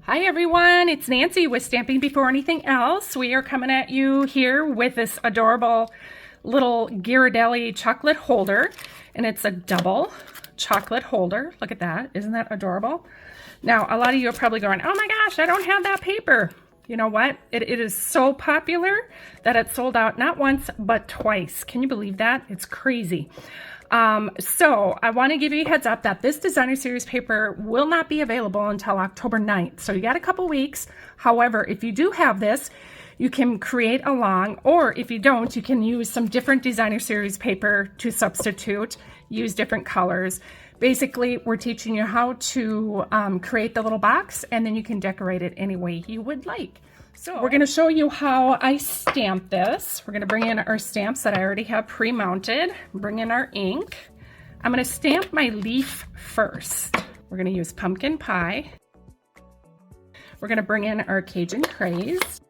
Hi everyone, it's Nancy with Stamping Before Anything Else. We are coming at you here with this adorable little Ghirardelli chocolate holder, and it's a double chocolate holder. Look at that, isn't that adorable? Now, a lot of you are probably going, oh my gosh, I don't have that paper. You know what? It is so popular that it sold out not once, but twice. Can you believe that? It's crazy. So I want to give you a heads up that this designer series paper will not be available until October 9th. So you got a couple weeks. However, if you do have this, you can create along, or if you don't, you can use some different designer series paper to substitute, use different colors. Basically, we're teaching you how to create the little box, and then you can decorate it any way you would like. So we're going to show you how I stamp this. We're going to bring in our stamps that I already have pre-mounted, bring in our ink. I'm going to stamp my leaf first. We're going to use pumpkin pie. We're going to bring in our Cajun craze.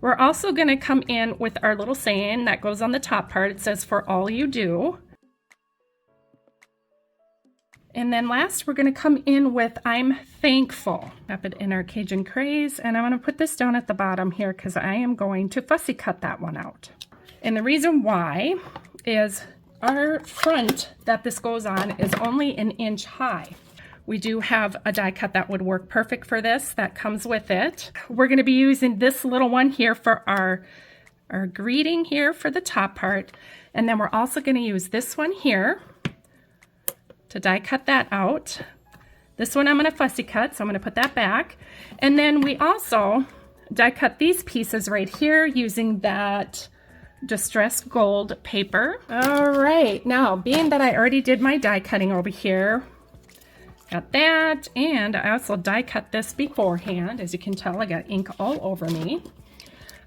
We're also going to come in with our little saying that goes on the top part. It says, "For all you do." And then last, we're going to come in with "I'm thankful." Wrap it in our Cajun craze, and I'm going to put this down at the bottom here because I am going to fussy cut that one out. And the reason why is our front that this goes on is only 1 inch high. We do have a die cut that would work perfect for this that comes with it. We're going to be using this little one here for our greeting here for the top part. And then we're also going to use this one here to die cut that out. This one I'm going to fussy cut, so I'm going to put that back. And then we also die cut these pieces right here using that distressed gold paper. All right, now being that I already did my die cutting over here, got that, and I also die cut this beforehand. As you can tell, I got ink all over me.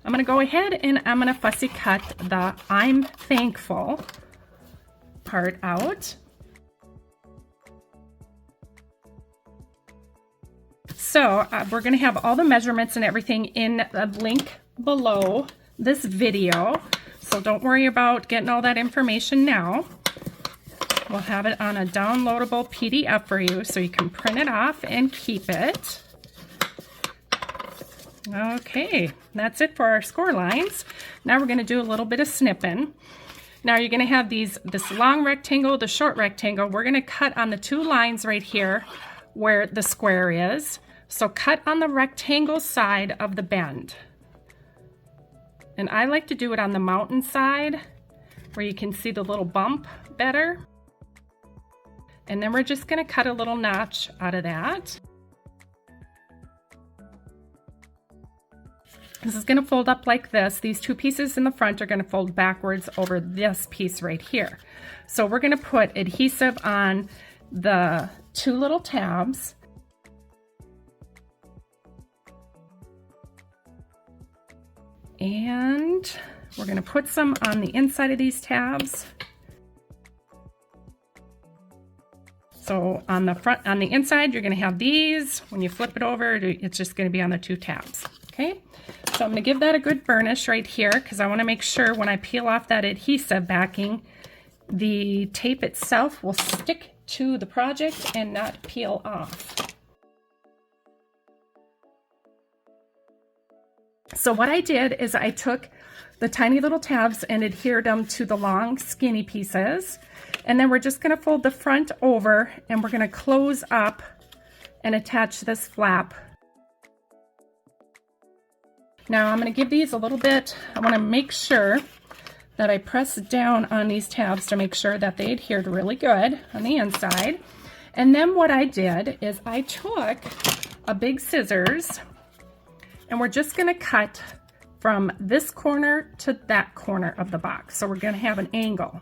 I'm going to go ahead and I'm going to fussy cut the "I'm thankful" part out. So we're going to have all the measurements and everything in the link below this video. So don't worry about getting all that information now. We'll have it on a downloadable PDF for you so you can print it off and keep it. Okay, that's it for our score lines. Now we're going to do a little bit of snipping. Now you're going to have this long rectangle, the short rectangle. We're going to cut on the 2 lines right here where the square is. So cut on the rectangle side of the bend. And I like to do it on the mountain side where you can see the little bump better. And then we're just going to cut a little notch out of that. This is going to fold up like this. These 2 pieces in the front are going to fold backwards over this piece right here. So we're going to put adhesive on the 2 little tabs. And we're going to put some on the inside of these tabs. So on the front, on the inside, you're going to have these. When you flip it over, it's just going to be on the 2 tabs. Okay, so I'm going to give that a good burnish right here because I want to make sure when I peel off that adhesive backing, the tape itself will stick to the project and not peel off. So what I did is I took the tiny little tabs and adhered them to the long skinny pieces, and then we're just going to fold the front over and we're going to close up and attach this flap. Now I'm going to give these a little bit, I want to make sure that I press down on these tabs to make sure that they adhered really good on the inside. And then what I did is I took a big scissors and we're just going to cut from this corner to that corner of the box. So we're going to have an angle.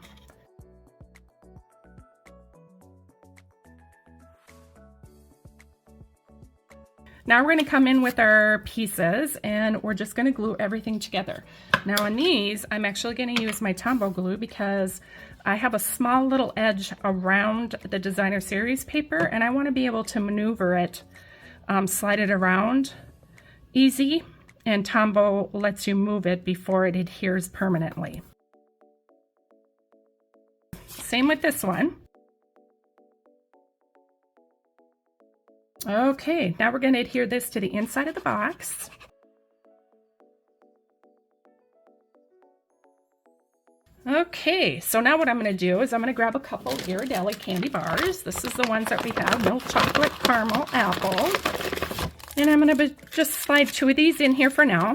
Now we're going to come in with our pieces and we're just going to glue everything together. Now on these, I'm actually going to use my Tombow glue because I have a small little edge around the designer series paper and I want to be able to maneuver it, slide it around easy, and Tombow lets you move it before it adheres permanently. Same with this one. Okay, now we're going to adhere this to the inside of the box. Okay, so now what I'm going to do is I'm going to grab a couple Ghirardelli candy bars. This is the ones that we have, milk chocolate, caramel, apple. And I'm going to just slide 2 of these in here for now.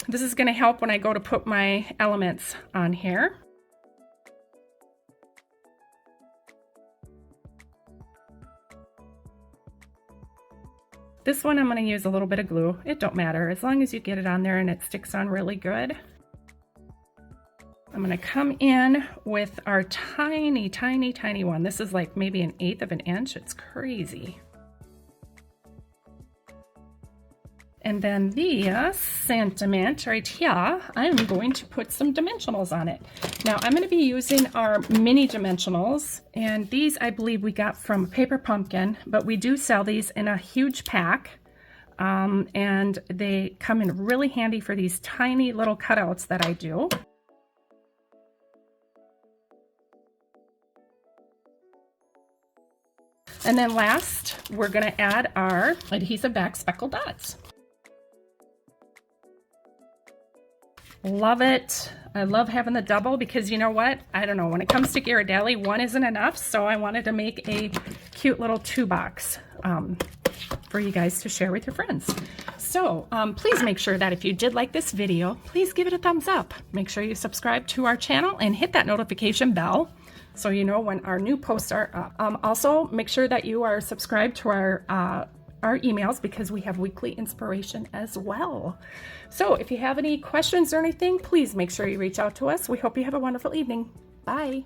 This is going to help when I go to put my elements on here. This one I'm going to use a little bit of glue. It don't matter, as long as you get it on there and it sticks on really good. I'm going to come in with our tiny, tiny, tiny one. This is like maybe 1/8 of an inch. It's crazy. And then this sentiment right here, I'm going to put some dimensionals on it. Now I'm going to be using our mini dimensionals, and these I believe we got from Paper Pumpkin, but we do sell these in a huge pack. And they come in really handy for these tiny little cutouts that I do. And then last, we're going to add our adhesive back speckled dots. Love it. I love having the double because you know what? I don't know, when it comes to Ghirardelli, one isn't enough, so I wanted to make a cute little 2-box for you guys to share with your friends. So please make sure that if you did like this video, please give it a thumbs up. Make sure you subscribe to our channel and hit that notification bell so you know when our new posts are up. Also, make sure that you are subscribed to our emails because we have weekly inspiration as well. So if you have any questions or anything, please make sure you reach out to us. We hope you have a wonderful evening. Bye.